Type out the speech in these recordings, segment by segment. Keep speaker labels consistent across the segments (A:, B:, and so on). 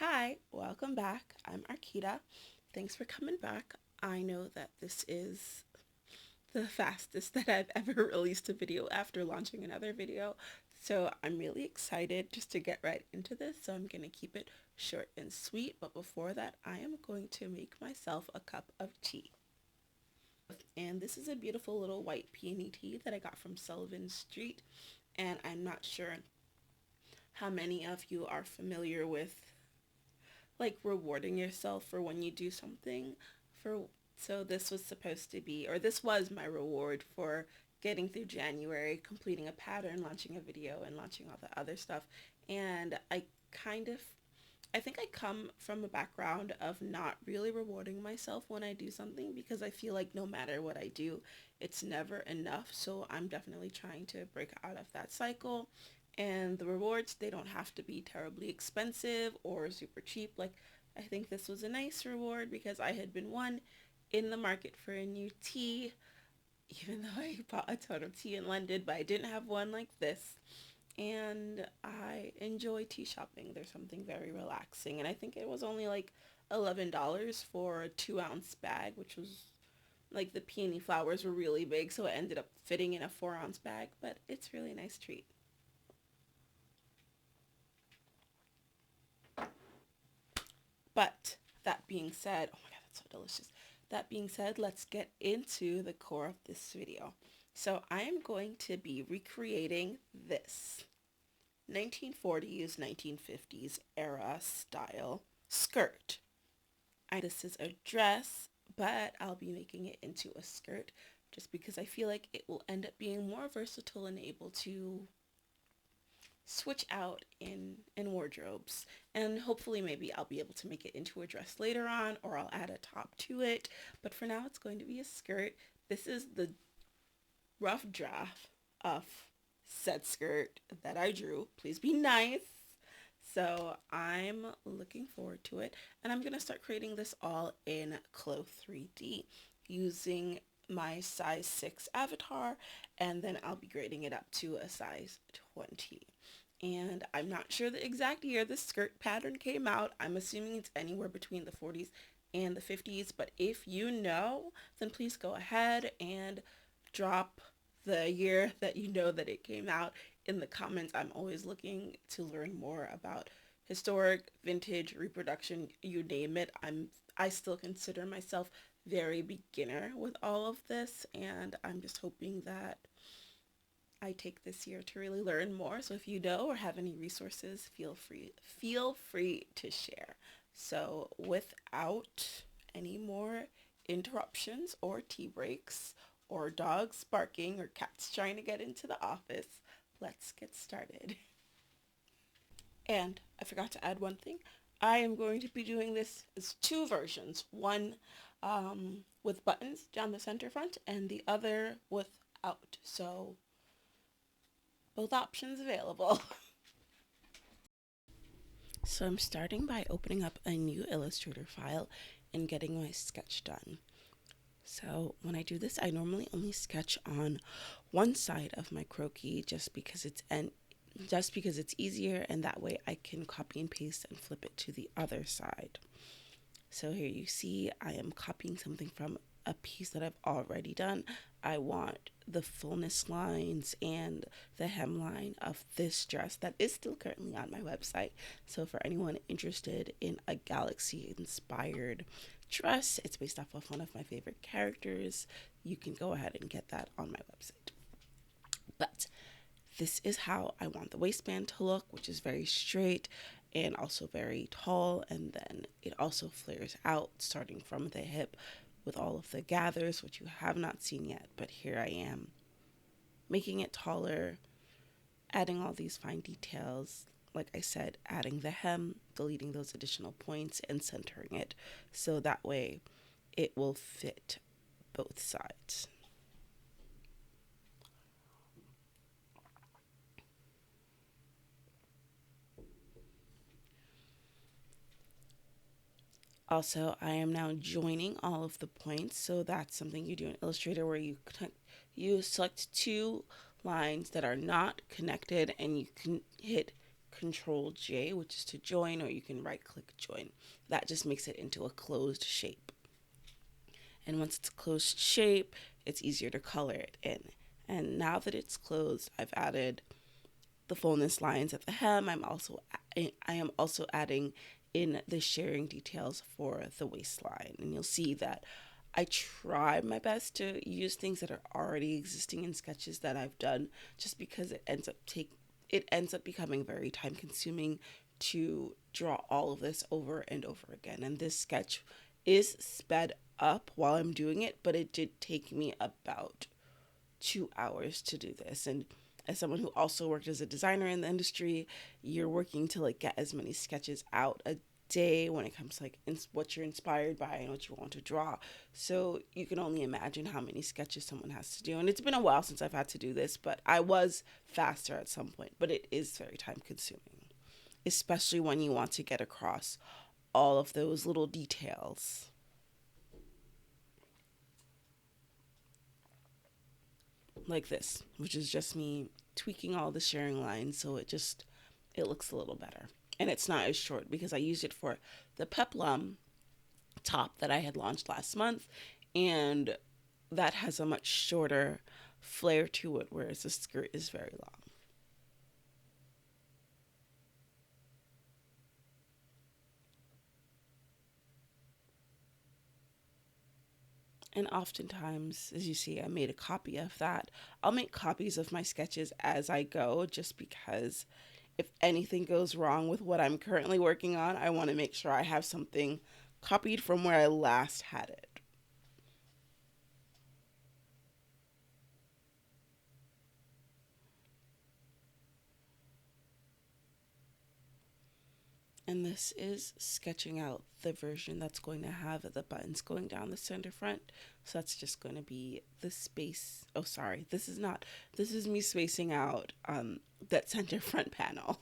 A: Hi, welcome back. I'm Arkita. Thanks for coming back. I know that this is the fastest that I've ever released a video after launching another video. So I'm really excited just to get right into this. So I'm going to keep it short and sweet. But before that, I am going to make myself a cup of tea. And this is a beautiful little white peony tea that I got from Sullivan Street. And I'm not sure how many of you are familiar with like rewarding yourself for when you do something for so this was supposed to be, or this was my reward for getting through January, completing a pattern, launching a video, and launching all the other stuff. And kind of I think I come from a background of not really rewarding myself when I do something because I feel like no matter what I do, it's never enough. So I'm definitely trying to break out of that cycle. And the rewards, they don't have to be terribly expensive or super cheap. Like, I think this was a nice reward because I had been in the market for a new tea, even though I bought a ton of tea in London, but I didn't have one like this. And I enjoy tea shopping. There's something very relaxing. And I think it was only like $11 for a 2 ounce bag, which was like the peony flowers were really big, so it ended up fitting in a 4 ounce bag, but it's really a nice treat. But that being said, oh my god, that's so delicious. That being said, let's get into the core of this video. So I am going to be recreating this 1940s, 1950s era style skirt. This is a dress, but I'll be making it into a skirt just because I feel like it will end up being more versatile and able to switch out in wardrobes, and hopefully maybe I'll be able to make it into a dress later on, or I'll add a top to it, but for now it's going to be a skirt. This is the rough draft of said skirt that I drew. Please be nice. So I'm looking forward to it, and I'm going to start creating this all in CLO3D using my size 6 avatar, and then I'll be grading it up to a size 20. And I'm not sure the exact year the skirt pattern came out. I'm assuming it's anywhere between the 40s and the 50s, but if you know, then please go ahead and drop the year that you know that it came out in the comments. I'm always looking to learn more about historic, vintage, reproduction, you name it. I still consider myself very beginner with all of this, and I'm just hoping that I take this year to really learn more. So if you know or have any resources, feel free to share. So without any more interruptions or tea breaks or dogs barking or cats trying to get into the office, let's get started. And I forgot to add one thing. I am going to be doing this as two versions. One with buttons down the center front and the other without. So both options available. So I'm starting by opening up a new Illustrator file and getting my sketch done. So when I do this, I normally only sketch on one side of my croquis just because it's easier, and that way I can copy and paste and flip it to the other side. So here you see I am copying something from a piece that I've already done. I want the fullness lines and the hemline of this dress that is still currently on my website. So for anyone interested in a galaxy inspired dress, it's based off of one of my favorite characters. You can go ahead and get that on my website. But this is how I want the waistband to look, which is very straight and also very tall, and then it also flares out starting from the hip with all of the gathers, which you have not seen yet, but here I am making it taller, adding all these fine details. Like I said, adding the hem, deleting those additional points, and centering it so that way it will fit both sides. Also, I am now joining all of the points, so that's something you do in Illustrator where you select two lines that are not connected and you can hit Control J, which is to join, or you can right click join. That just makes it into a closed shape. And once it's a closed shape, it's easier to color it in. And now that it's closed, I've added the fullness lines at the hem. I am also adding in the shading details for the waistline. And you'll see that I try my best to use things that are already existing in sketches that I've done, just because it ends up becoming very time consuming to draw all of this over and over again. And this sketch is sped up while I'm doing it, but it did take me about 2 hours to do this. And as someone who also worked as a designer in the industry, you're working to like get as many sketches out a day when it comes to like what you're inspired by and what you want to draw. So you can only imagine how many sketches someone has to do. And it's been a while since I've had to do this, but I was faster at some point. But it is very time consuming, especially when you want to get across all of those little details. Like this, which is just me tweaking all the sharing lines so it looks a little better. And it's not as short because I used it for the peplum top that I had launched last month, and that has a much shorter flare to it, whereas the skirt is very long. And oftentimes, as you see, I made a copy of that. I'll make copies of my sketches as I go, just because if anything goes wrong with what I'm currently working on, I want to make sure I have something copied from where I last had it. And this is sketching out the version that's going to have the buttons going down the center front. So that's just going to be the space. Oh, sorry, this is not. This is me spacing out that center front panel.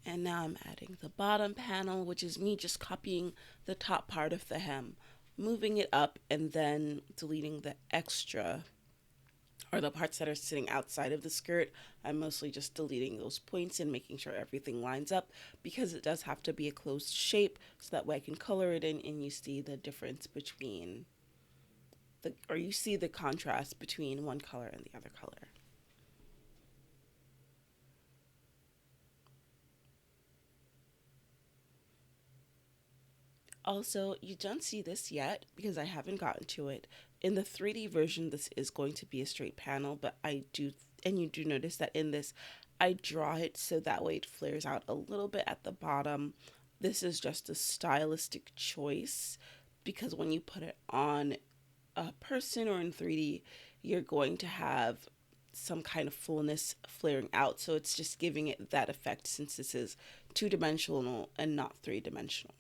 A: And now I'm adding the bottom panel, which is me just copying the top part of the hem, moving it up, and then deleting the extra, or the parts that are sitting outside of the skirt. I'm mostly just deleting those points and making sure everything lines up, because it does have to be a closed shape, so that way I can color it in and you see the difference between you see the contrast between one color and the other color. Also, you don't see this yet because I haven't gotten to it. In the 3D version, this is going to be a straight panel, but and you do notice that in this, I draw it so that way it flares out a little bit at the bottom. This is just a stylistic choice, because when you put it on a person or in 3D, you're going to have some kind of fullness flaring out. So it's just giving it that effect, since this is two-dimensional and not three-dimensional.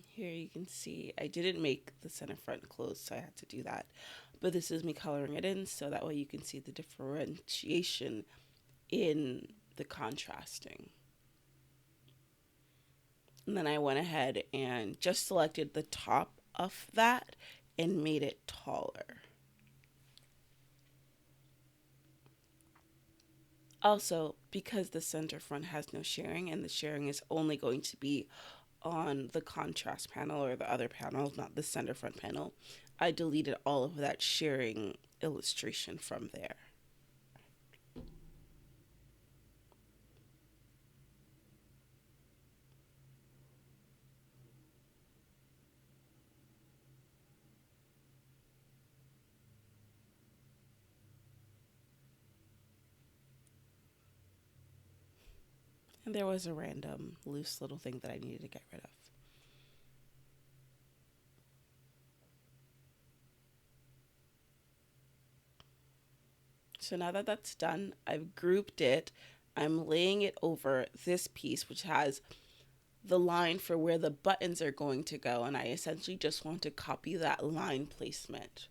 A: Here you can see I didn't make the center front closed, so I had to do that. But this is me coloring it in, so that way you can see the differentiation in the contrasting. And then I went ahead and just selected the top of that and made it taller. Also, because the center front has no sharing, and the sharing is only going to be on the contrast panel or the other panel, not the center front panel, I deleted all of that sharing illustration from there. And there was a random loose little thing that I needed to get rid of. So now that that's done, I've grouped it I'm laying it over this piece, which has the line for where the buttons are going to go, and I essentially just want to copy that line placement.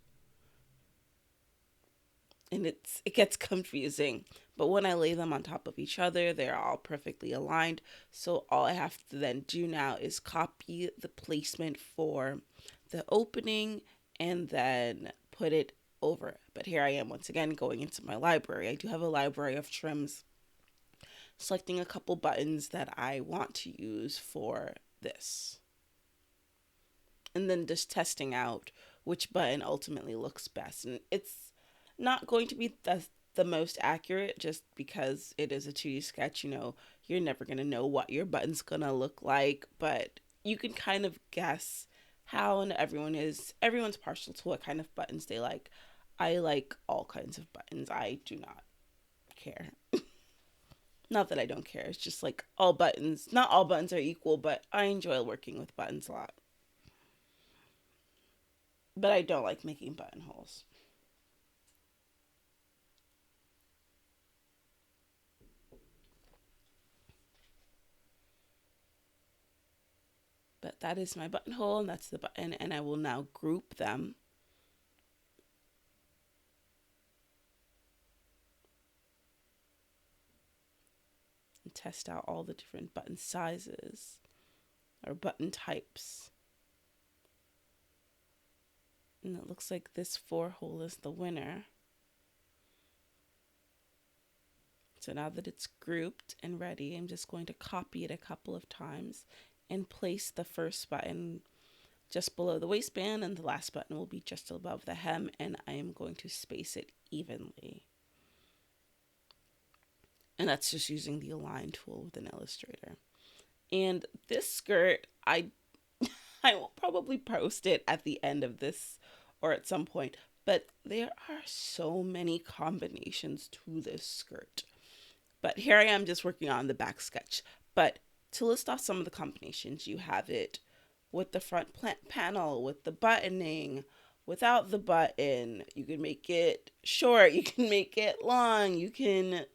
A: And it gets confusing, but when I lay them on top of each other, they're all perfectly aligned. So all I have to then do now is copy the placement for the opening and then put it over. But here I am once again going into my library. I do have a library of trims, selecting a couple buttons that I want to use for this, and then just testing out which button ultimately looks best. And it's not going to be the most accurate, just because it is a 2D sketch. You're never going to know what your button's going to look like, but you can kind of guess how, and everyone's partial to what kind of buttons they like. I like all kinds of buttons. I do not care. Not that I don't care. It's just like not all buttons are equal, but I enjoy working with buttons a lot. But I don't like making buttonholes. But that is my buttonhole, and that's the button, and I will now group them. And test out all the different button sizes or button types. And it looks like this 4-hole is the winner. So now that it's grouped and ready, I'm just going to copy it a couple of times and place the first button just below the waistband, and the last button will be just above the hem, and I am going to space it evenly. And that's just using the align tool with an Illustrator. And this skirt, I will probably post it at the end of this or at some point, but there are so many combinations to this skirt. But here I am just working on the back sketch. But to list off some of the combinations, you have it with the front panel, with the buttoning, without the button. You can make it short, you can make it long, you can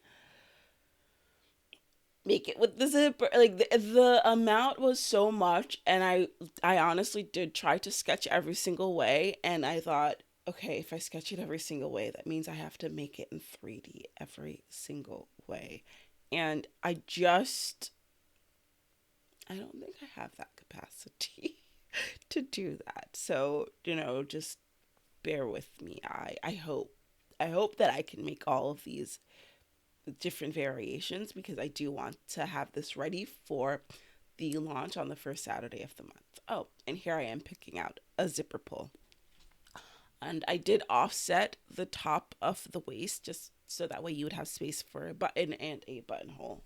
A: make it with the zipper. Like the amount was so much, and I honestly did try to sketch every single way, and I thought, okay, if I sketch it every single way, that means I have to make it in 3D every single way. And I don't think I have that capacity to do that. So, just bear with me. I hope that I can make all of these different variations, because I do want to have this ready for the launch on the first Saturday of the month. Oh, and here I am picking out a zipper pull. And I did offset the top of the waist just so that way you would have space for a button and a buttonhole.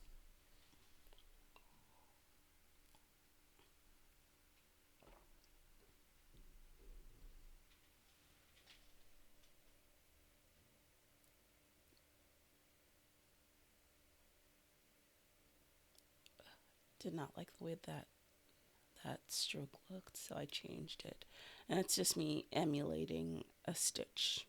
A: Did not like the way that stroke looked, so I changed it. And it's just me emulating a stitch.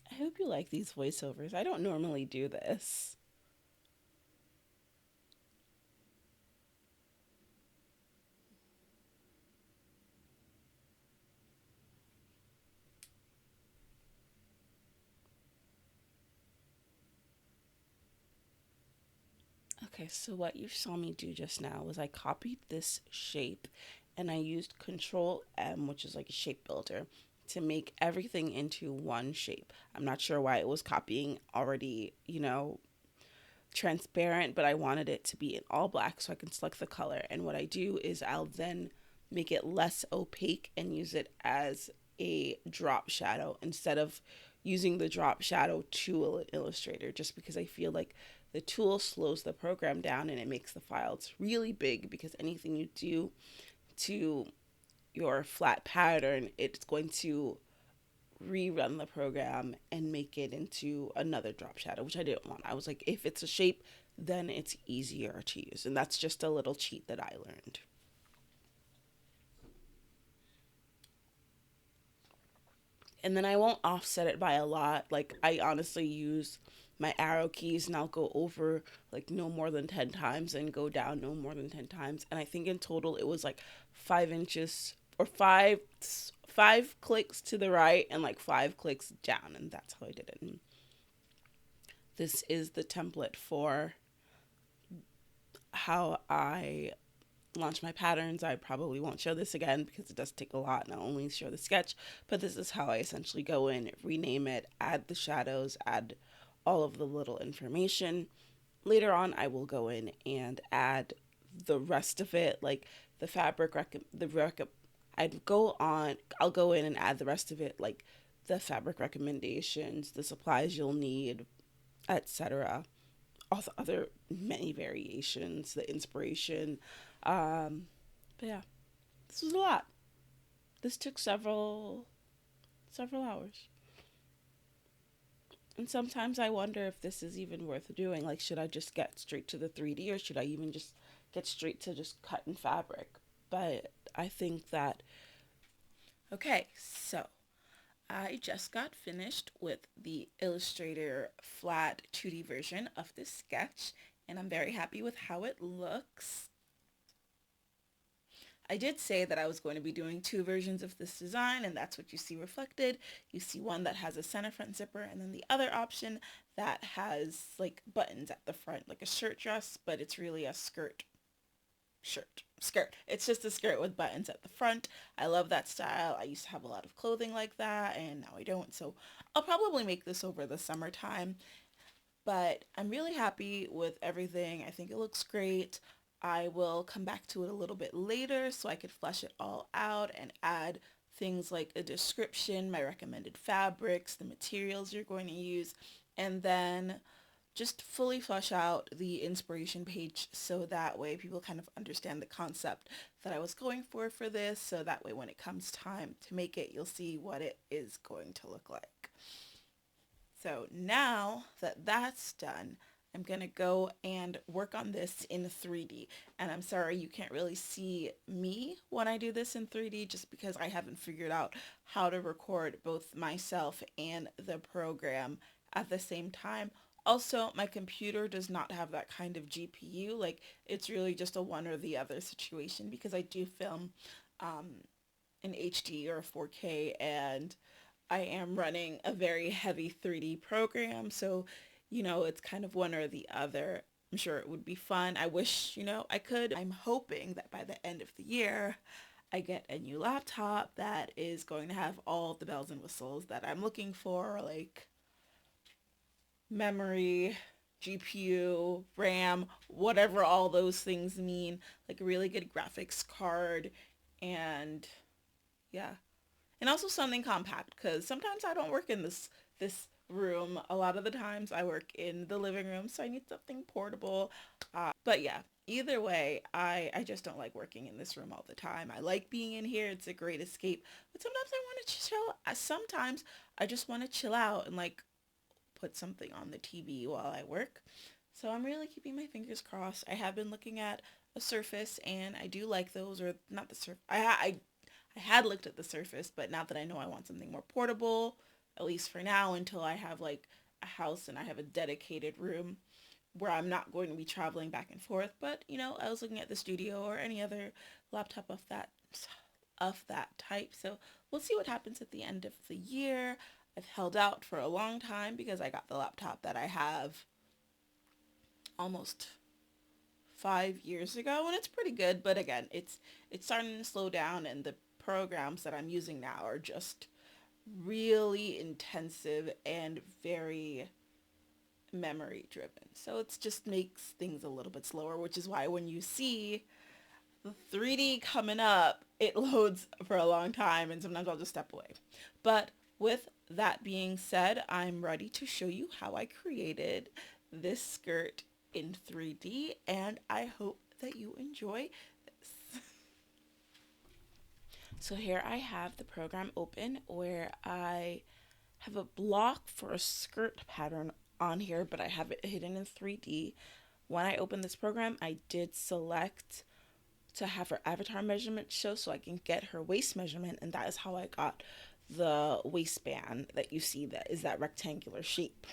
A: I hope you like these voiceovers. I don't normally do this. Okay, so what you saw me do just now was I copied this shape and I used Control M, which is like a shape builder, to make everything into one shape. I'm not sure why it was copying already, transparent, but I wanted it to be in all black so I can select the color. And what I do is I'll then make it less opaque and use it as a drop shadow instead of using the drop shadow tool in Illustrator, just because I feel like the tool slows the program down and it makes the files really big, because anything you do to your flat pattern, it's going to rerun the program and make it into another drop shadow, which I didn't want. I was like, if it's a shape, then it's easier to use. And that's just a little cheat that I learned. And then I won't offset it by a lot. Like, I honestly use my arrow keys and I'll go over like no more than 10 times and go down no more than 10 times. And I think in total it was like 5 inches or five clicks to the right and like 5 clicks down. And that's how I did it. And this is the template for how I launch my patterns. I probably won't show this again because it does take a lot and I'll only show the sketch, but this is how I essentially go in, rename it, add the shadows, add all of the little information. Later on, I will go in and add the rest of it, like the fabric I'll go in and add the rest of it, like the fabric recommendations, the supplies you'll need, etc. All the other many variations, the inspiration. But yeah, this was a lot. This took several hours. And sometimes I wonder if this is even worth doing. Like, should I just get straight to the 3D or should I even just get straight to just cutting fabric? But I think that. Okay, so I just got finished with the Illustrator flat 2D version of this sketch, and I'm very happy with how it looks. I did say that I was going to be doing 2 versions of this design, and that's what you see reflected. You see one that has a center front zipper, and then the other option that has like buttons at the front, like a shirt dress, but it's really a skirt. It's just a skirt with buttons at the front. I love that style. I used to have a lot of clothing like that, and now I don't. So I'll probably make this over the summertime. But I'm really happy with everything. I think it looks great. I will come back to it a little bit later so I could flesh it all out and add things like a description, my recommended fabrics, the materials you're going to use, and then just fully flesh out the inspiration page so that way people kind of understand the concept that I was going for this, so that way when it comes time to make it, you'll see what it is going to look like. So now that that's done, I'm going to go and work on this in 3D. And I'm sorry you can't really see me when I do this in 3D just because I haven't figured out how to record both myself and the program at the same time. Also, my computer does not have that kind of GPU. Like, it's really just a one or the other situation because I do film in HD or 4K, and I am running a very heavy 3D program, so, it's kind of one or the other. I'm sure it would be fun. I wish, I could. I'm hoping that by the end of the year, I get a new laptop that is going to have all the bells and whistles that I'm looking for, like memory, GPU, RAM, whatever all those things mean, like a really good graphics card, and yeah, and also something compact because sometimes I don't work in this room. A lot of the times I work in the living room, so I need something portable. But yeah, either way, I just don't like working in this room all the time. I like being in here. It's a great escape. But sometimes I want to chill. Sometimes I just want to chill out and like put something on the TV while I work. So I'm really keeping my fingers crossed. I have been looking at a Surface, and I do like those, or not the Surface. I had looked at the Surface, but now that I know I want something more portable, at least for now, until I have like a house and I have a dedicated room where I'm not going to be traveling back and forth. But I was looking at the Studio or any other laptop of that type. So we'll see what happens at the end of the year. I've held out for a long time because I got the laptop that I have almost 5 years ago, and it's pretty good. But again, it's starting to slow down, and the programs that I'm using now are just really intensive and very memory driven. So it just makes things a little bit slower, which is why when you see the 3D coming up, it loads for a long time, and sometimes I'll just step away. But with that being said, I'm ready to show you how I created this skirt in 3D, and I hope that you enjoy this. So here I have the program open where I have a block for a skirt pattern on here, but I have it hidden in 3D. When I opened this program, I did select to have her avatar measurement show so I can get her waist measurement, and that is how I got the waistband that you see that is that rectangular shape.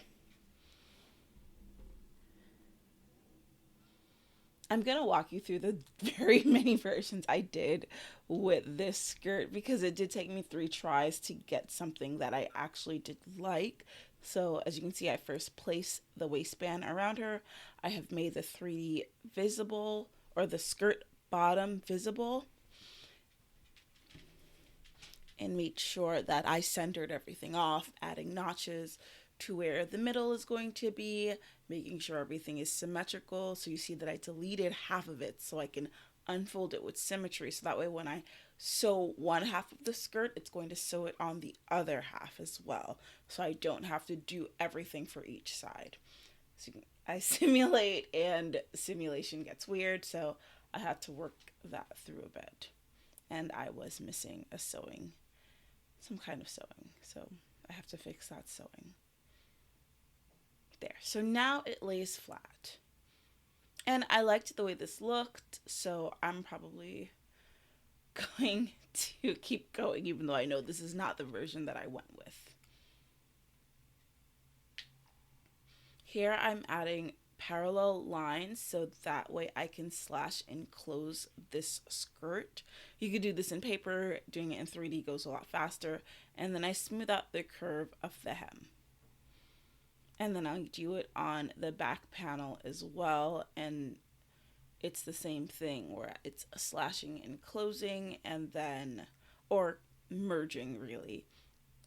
A: I'm going to walk you through the very many versions I did with this skirt because it did take me 3 tries to get something that I actually did like. So as you can see, I first placed the waistband around her. I have made the 3D visible, or the skirt bottom visible, and made sure that I centered everything off, adding notches to where the middle is going to be, making sure everything is symmetrical. So you see that I deleted half of it so I can unfold it with symmetry. So that way when I sew one half of the skirt, it's going to sew it on the other half as well. So I don't have to do everything for each side. So I simulate and simulation gets weird. So I had to work that through a bit. And I was missing a sewing, some kind of sewing. So I have to fix that sewing. There. So now it lays flat. And I liked the way this looked, so I'm probably going to keep going even though I know this is not the version that I went with. Here I'm adding parallel lines so that way I can slash and close this skirt. You could do this in paper, doing it in 3D goes a lot faster. And then I smooth out the curve of the hem. And then I'll do it on the back panel as well, and it's the same thing where it's slashing and closing and then, or merging really,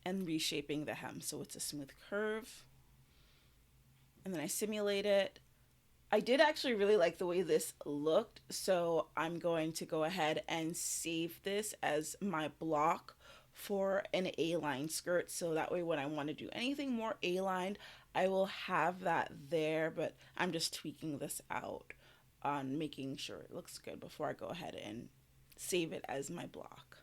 A: and reshaping the hem so it's a smooth curve. And then I simulate it. I did actually really like the way this looked, so I'm going to go ahead and save this as my block for an A-line skirt, so that way when I want to do anything more A-lined, I will have that there, but I'm just tweaking this out on making sure it looks good before I go ahead and save it as my block.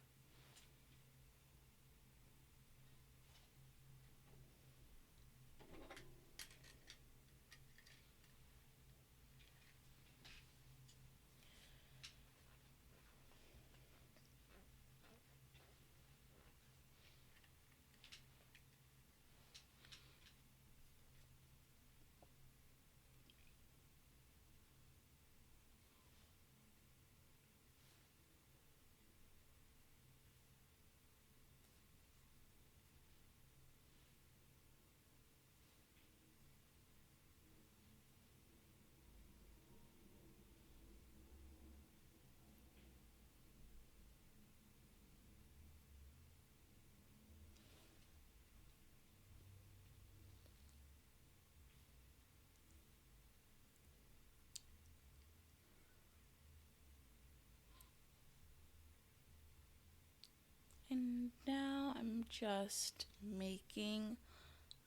A: And now I'm just making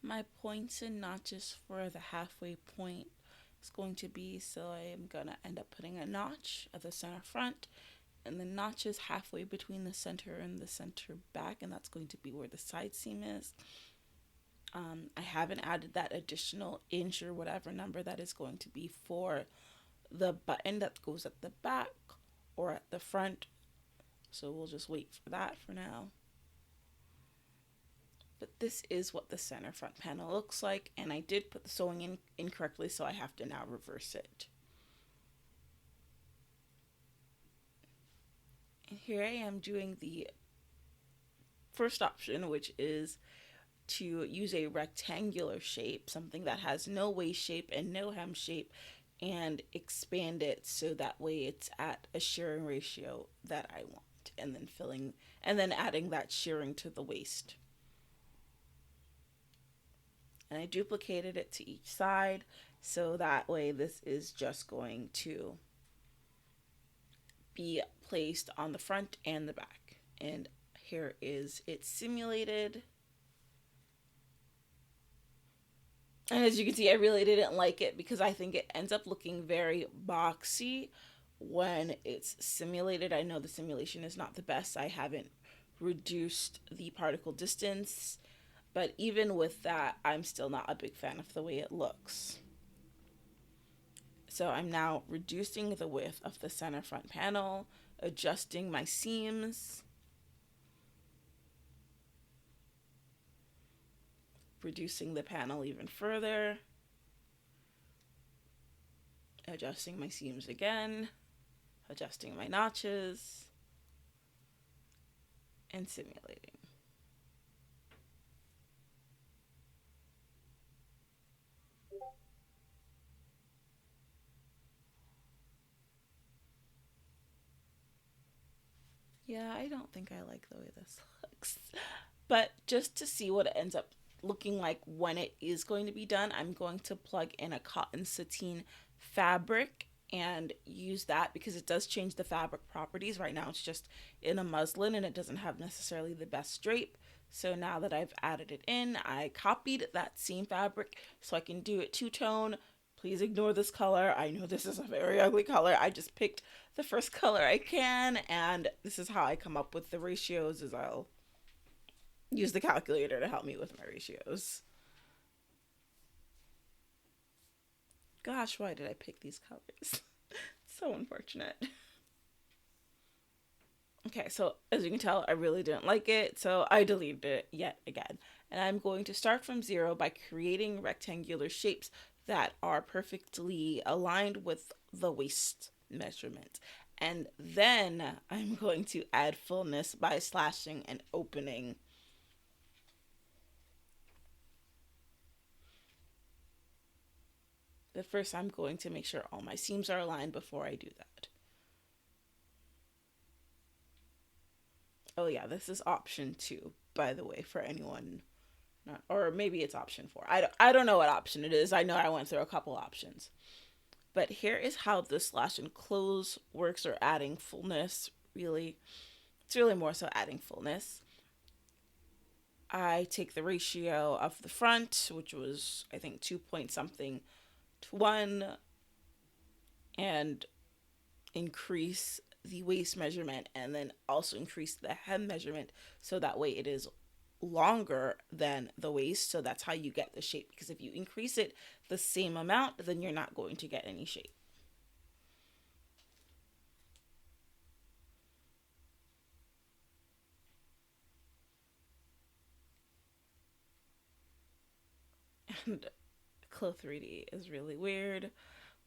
A: my points and notches for the halfway point is going to be. So I am going to end up putting a notch at the center front and the notches halfway between the center and the center back, and that's going to be where the side seam is. I haven't added that additional inch or whatever number that is going to be for the button that goes at the back or at the front, so we'll just wait for that for now. But this is what the center front panel looks like, and I did put the sewing in incorrectly, so I have to now reverse it. And here I am doing the first option, which is to use a rectangular shape, something that has no waist shape and no hem shape, and expand it so that way it's at a shearing ratio that I want, and then filling and then adding that shearing to the waist. And I duplicated it to each side so that way this is just going to be placed on the front and the back. And here is it simulated. And as you can see, I really didn't like it because I think it ends up looking very boxy when it's simulated. I know the simulation is not the best. I haven't reduced the particle distance, but even with that, I'm still not a big fan of the way it looks. So I'm now reducing the width of the center front panel, adjusting my seams, reducing the panel even further, adjusting my seams again, adjusting my notches, and simulating. Yeah, I don't think I like the way this looks. But just to see what it ends up looking like when it is going to be done, I'm going to plug in a cotton sateen fabric and use that because it does change the fabric properties. Right now it's just in a muslin and it doesn't have necessarily the best drape. So now that I've added it in, I copied that same fabric so I can do it two-tone. Please ignore this color. I know this is a very ugly color. I just picked the first color I can, and this is how I come up with the ratios, is I'll use the calculator to help me with my ratios. Gosh, why did I pick these colors? So unfortunate. Okay, so as you can tell, I really didn't like it, so I deleted it yet again. And I'm going to start from zero by creating rectangular shapes that are perfectly aligned with the waist measurement. And then I'm going to add fullness by slashing and opening. But first, I'm going to make sure all my seams are aligned before I do that. Oh yeah, this is option 2, by the way, for anyone not, or maybe it's option 4. I don't know what option it is. I know I went through a couple options. But here is how the slash and close works, or adding fullness, really. It's really more so adding fullness. I take the ratio of the front, which was, I think, 2 point something to 1, and increase the waist measurement, and then also increase the hem measurement so that way it is longer than the waist. So that's how you get the shape, because if you increase it the same amount, then you're not going to get any shape. And CLO3D is really weird.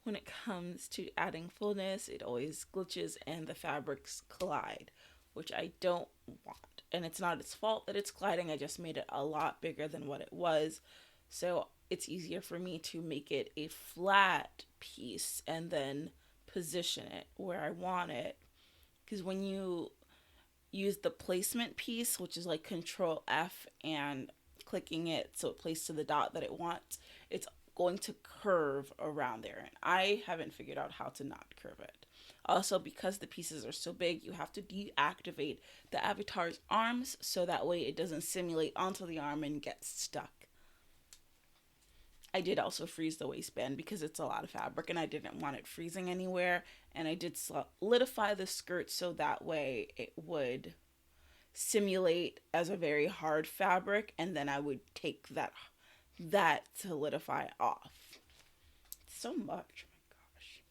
A: When it comes to adding fullness, it always glitches and the fabrics collide, which I don't want. And it's not its fault that it's colliding, I just made it a lot bigger than what it was. So it's easier for me to make it a flat piece and then position it where I want it. Because when you use the placement piece, which is like Control F and clicking it so it places to the dot that it wants, it's going to curve around there, and I haven't figured out how to not curve it. Also, because the pieces are so big, you have to deactivate the avatar's arms so that way it doesn't simulate onto the arm and get stuck. I did also freeze the waistband because it's a lot of fabric and I didn't want it freezing anywhere, and I did solidify the skirt so that way it would simulate as a very hard fabric, and then I would take that solidify off. So much, oh my gosh.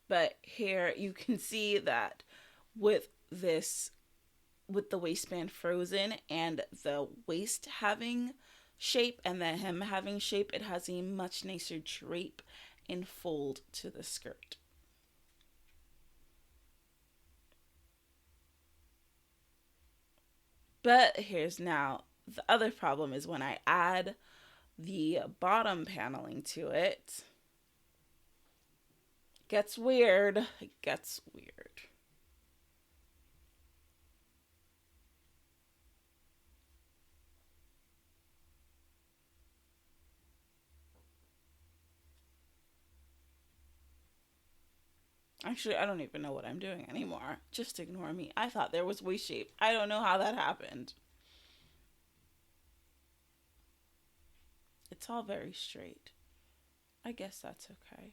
A: But here you can see that with the waistband frozen and the waist having shape and the hem having shape, it has a much nicer drape and fold to the skirt. But here's now the other problem, is when I add the bottom paneling to it, it gets weird. It gets weird. Actually, I don't even know what I'm doing anymore. Just ignore me. I thought there was waist shape. I don't know how that happened. It's all very straight. I guess that's okay.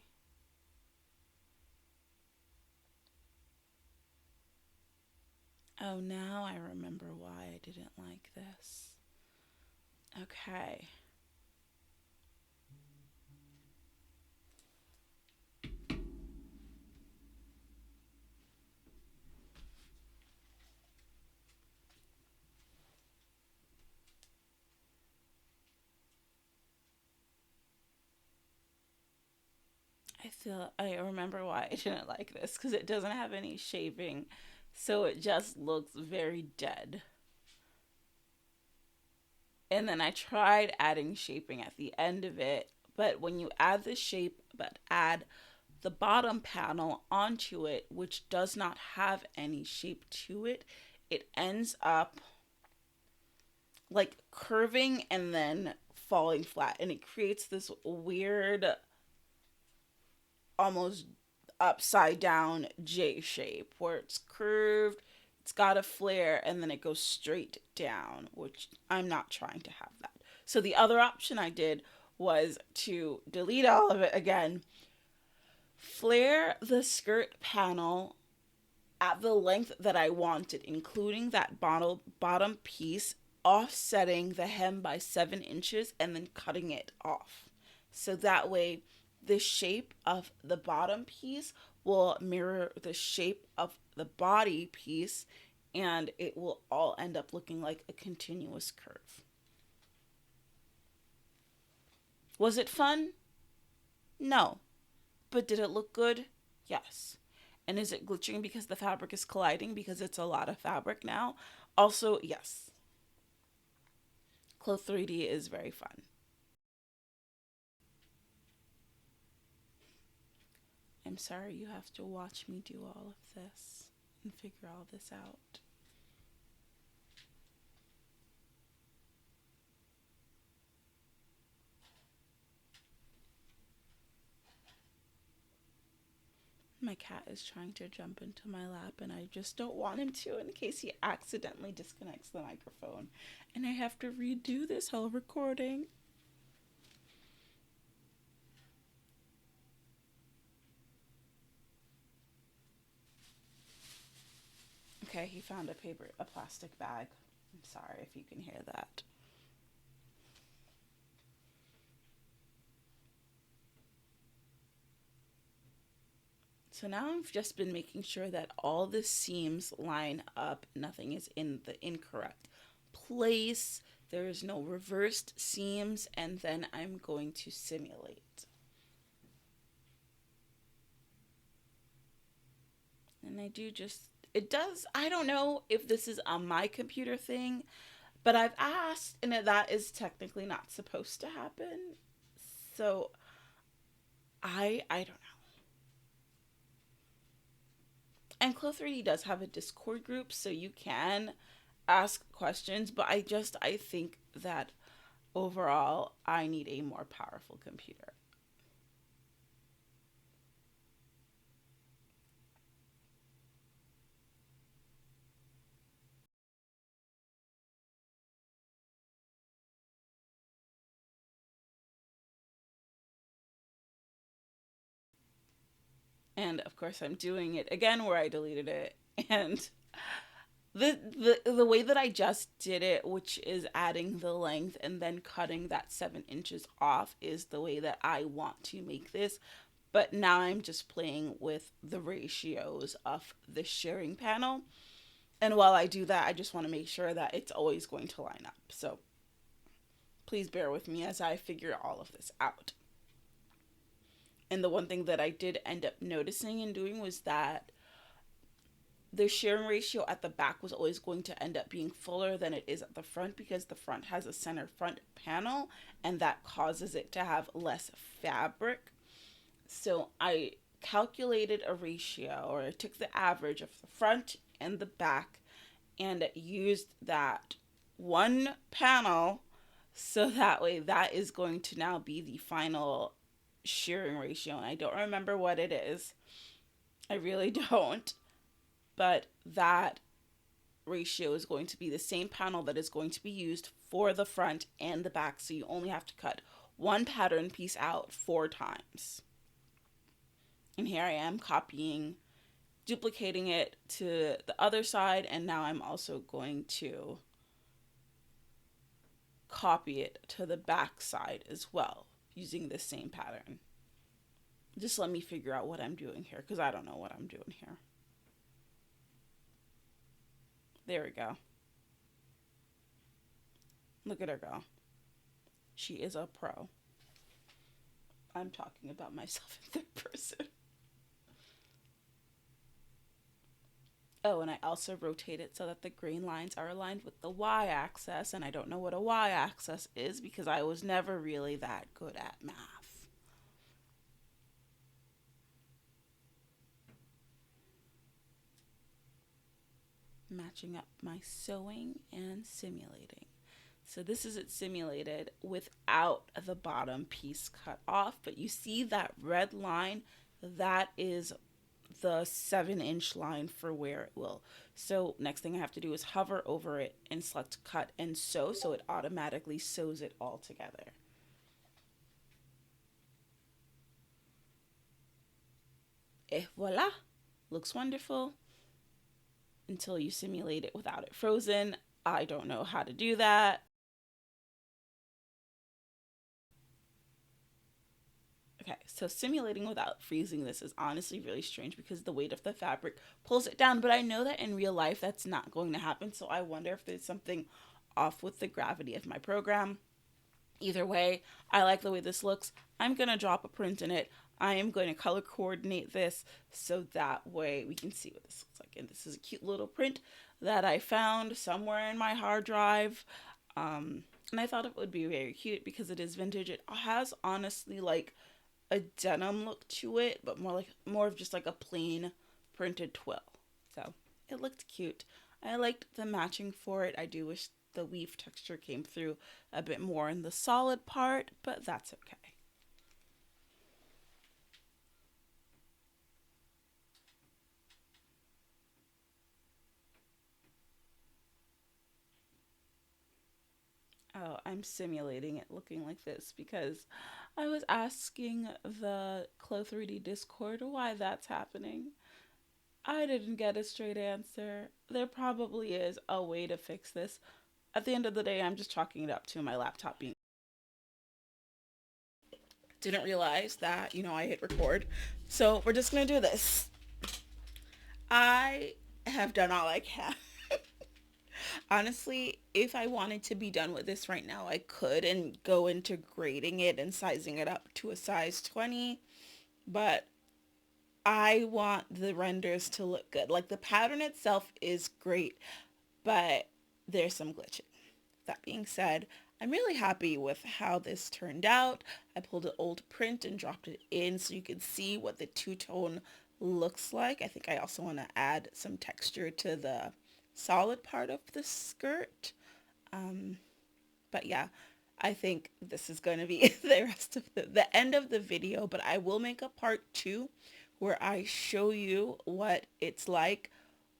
A: Oh, now I remember why I didn't like this. Okay. I remember why I didn't like this, because it doesn't have any shaping, so it just looks very dead. And then I tried adding shaping at the end of it, but when you add the shape but add the bottom panel onto it, which does not have any shape to it, it ends up like curving and then falling flat, and it creates this weird, almost upside down J shape where it's curved, it's got a flare, and then it goes straight down, which I'm not trying to have that. So the other option I did was to delete all of it again, flare the skirt panel at the length that I wanted, including that bottom piece, offsetting the hem by 7 inches and then cutting it off. So that way the shape of the bottom piece will mirror the shape of the body piece, and it will all end up looking like a continuous curve. Was it fun? No. But did it look good? Yes. And is it glitching because the fabric is colliding because it's a lot of fabric now? Also, yes. CLO3D is very fun. I'm sorry you have to watch me do all of this and figure all this out. My cat is trying to jump into my lap, and I just don't want him to in case he accidentally disconnects the microphone. And I have to redo this whole recording. Okay, he found a plastic bag. I'm sorry if you can hear that. So now I've just been making sure that all the seams line up. Nothing is in the incorrect place. There is no reversed seams. And then I'm going to simulate. And it does, I don't know if this is on my computer thing, but I've asked, and that is technically not supposed to happen. So I don't know. And CLO3D does have a Discord group, so you can ask questions, but I think that overall I need a more powerful computer. And of course I'm doing it again where I deleted it. And the way that I just did it, which is adding the length and then cutting that 7 inches off, is the way that I want to make this. But now I'm just playing with the ratios of the sharing panel. And while I do that, I just want to make sure that it's always going to line up. So please bear with me as I figure all of this out. And the one thing that I did end up noticing and doing was that the sharing ratio at the back was always going to end up being fuller than it is at the front, because the front has a center front panel and that causes it to have less fabric. So I calculated a ratio, or I took the average of the front and the back and used that one panel, so that way that is going to now be the final shearing ratio. And I don't remember what it is. I really don't. But that ratio is going to be the same panel that is going to be used for the front and the back. So you only have to cut one pattern piece out 4 times. And here I am copying, duplicating it to the other side, and now I'm also going to copy it to the back side as well using the same pattern. Just let me figure out what I'm doing here, because I don't know what I'm doing here. There we go. Look at her go. She is a pro. I'm talking about myself in third person. Oh, and I also rotate it so that the green lines are aligned with the y-axis, and I don't know what a y-axis is because I was never really that good at math. Matching up my sewing and simulating. So this is it simulated without the bottom piece cut off, but you see that red line, that is the 7-inch line for where it will. So next thing I have to do is hover over it and select cut and sew, so it automatically sews it all together. Et voila, looks wonderful until you simulate it without it frozen. I don't know how to do that. Okay, so simulating without freezing this is honestly really strange because the weight of the fabric pulls it down, but I know that in real life that's not going to happen, so I wonder if there's something off with the gravity of my program. Either way, I like the way this looks. I'm going to drop a print in it. I am going to color coordinate this so that way we can see what this looks like. And this is a cute little print that I found somewhere in my hard drive. And I thought it would be very cute because it is vintage. It has honestly like a denim look to it, but more of just like a plain printed twill. So it looked cute. I liked the matching for it. I do wish the weave texture came through a bit more in the solid part, but that's okay. Oh, I'm simulating it looking like this because I was asking the CLO3D Discord why that's happening. I didn't get a straight answer. There probably is a way to fix this. At the end of the day, I'm just chalking it up to my laptop being... Didn't realize that, I hit record. So we're just going to do this. I have done all I can. Honestly, if I wanted to be done with this right now, I could and go into grading it and sizing it up to a size 20. But I want the renders to look good. Like the pattern itself is great, but there's some glitching. That being said, I'm really happy with how this turned out. I pulled an old print and dropped it in so you can see what the two-tone looks like. I think I also want to add some texture to the solid part of the skirt. But yeah, I think this is going to be the rest of the end of the video, but I will make a part 2 where I show you what it's like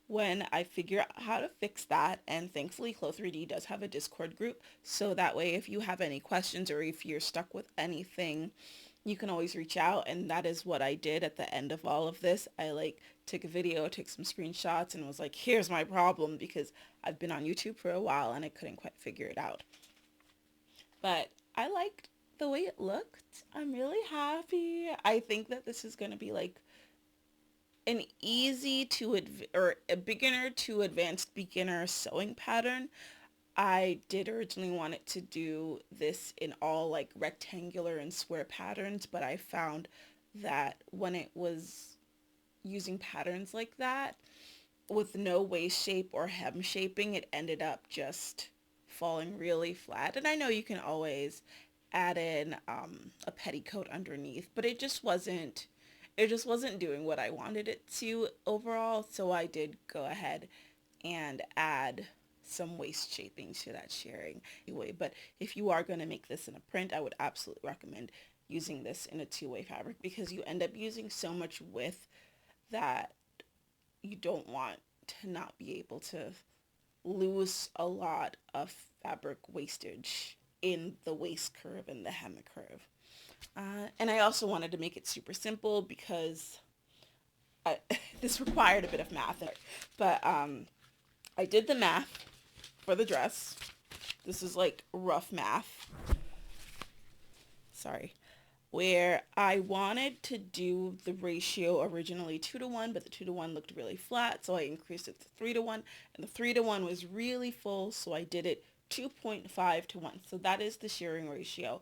A: when I figure out how to fix that. And thankfully CLO3D does have a Discord group, so that way if you have any questions or if you're stuck with anything, you can always reach out. And that is what I did at the end of all of this. I took a video, took some screenshots, and was like, here's my problem, because I've been on YouTube for a while and I couldn't quite figure it out. But I liked the way it looked. I'm really happy. I think that this is going to be like an easy to or a beginner to advanced beginner sewing pattern. I did originally want it to do this in all like rectangular and square patterns, but I found that when it was using patterns like that with no waist shape or hem shaping, it ended up just falling really flat. And I know you can always add in a petticoat underneath, but it just wasn't doing what I wanted it to overall. So I did go ahead and add some waist shaping to that sharing anyway. But if you are going to make this in a print, I would absolutely recommend using this in a two-way fabric, because you end up using so much width that you don't want to not be able to lose a lot of fabric wastage in the waist curve and the hem curve. And I also wanted to make it super simple because this required a bit of math, but I did the math for the dress. This is like rough math. Sorry. Where I wanted to do the ratio originally 2-1, but the 2-1 looked really flat, so I increased it to 3-1, and the 3-1 was really full, so I did it 2.5-1. So that is the shearing ratio,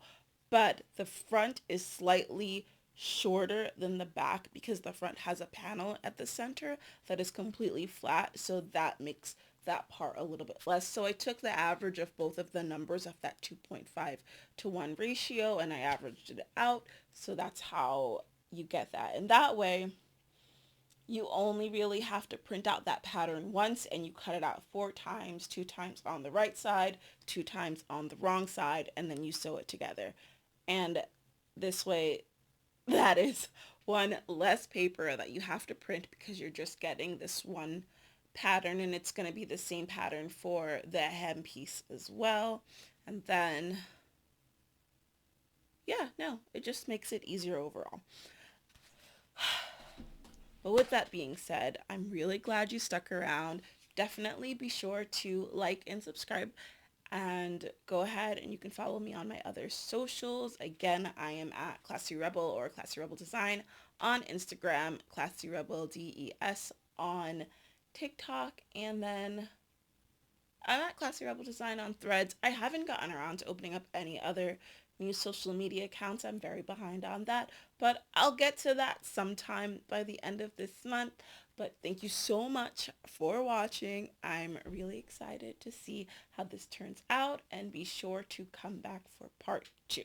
A: but the front is slightly shorter than the back because the front has a panel at the center that is completely flat, so that makes that part a little bit less. So I took the average of both of the numbers of that 2.5-1 ratio and I averaged it out. So that's how you get that. And that way you only really have to print out that pattern once and you cut it out 4 times, 2 times on the right side, 2 times on the wrong side, and then you sew it together. And this way, that is one less paper that you have to print because you're just getting this one pattern, and it's going to be the same pattern for the hem piece as well. And then yeah, no, it just makes it easier overall. But with that being said, I'm really glad you stuck around. Definitely be sure to like and subscribe, and go ahead and you can follow me on my other socials. Again, I am at Classy Rebel or Classy Rebel Design on Instagram, Classy Rebel DES on TikTok, and then I'm at Classy Rebel Design on Threads. I haven't gotten around to opening up any other new social media accounts. I'm very behind on that, but I'll get to that sometime by the end of this month. But thank you so much for watching. I'm really excited to see how this turns out, and be sure to come back for part 2.